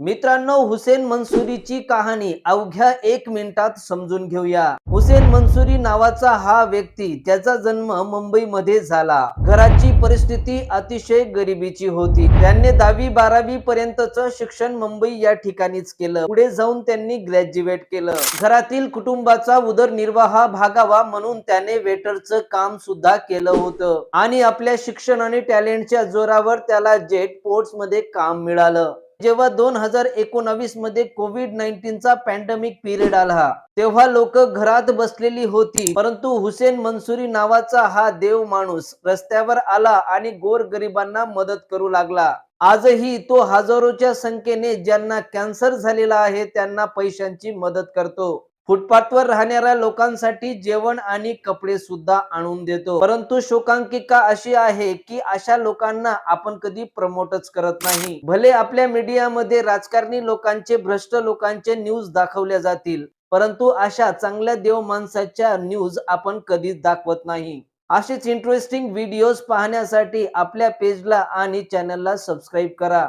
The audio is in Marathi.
मित्रांनो, हुसेन मंसूरीची कहाणी अवघ्या 1 मिनिटात समजून घेऊया। हुसेन मंसूरी नावाचा हा व्यक्ती, त्याचा जन्म मुंबईमध्ये झाला। घराची परिस्थिती अतिशय गरिबीची होती। त्यांनी 10वी-12वी पर्यंतचं शिक्षण मुंबई या ठिकाणीच केलं। पुढे जाऊन त्यांनी ग्रॅज्युएट केलं। घरातील कुटुंबाचा उदरनिर्वाह भागावा म्हणून त्याने वेटरचं काम सुद्धा केलं होतं आणि आपल्या शिक्षण आणि टॅलेंटच्या जोरावर त्याला जेट पोर्ट्स मध्ये काम मिळालं। जेव्हा 2019 मध्ये कोविड-19चा पॅन्डेमिक पिरियड आला, तेव्हा लोक घरात बसलेली होती, परंतु हुसेन मंसूरी नावाचा हा देव माणूस रस्त्यावर आला आणि गोरगरिबांना मदत करू लागला। आजही तो हजारोच्या संख्येने ज्यांना कॅन्सर झालेला आहे त्यांना पैशांची मदत करतो। फुटपाथवर राहणाऱ्या लोकांसाठी जेवण आणि कपडे सुद्धा आणून देतो। परंतु शोकांतिका अशी आहे की अशा लोकांना आपण कधी प्रमोटच करत नाही। भले आपल्या मीडियामध्ये राजकारणी लोकांचे, भ्रष्ट लोकांचे न्यूज दाखवल्या जातील, परंतु अशा चांगल्या देव माणसाच्या न्यूज आपण कधीच दाखवत नाही। असेच इंटरेस्टिंग व्हिडिओज पाहण्यासाठी आपल्या पेजला आणि चॅनलला सबस्क्राईब करा।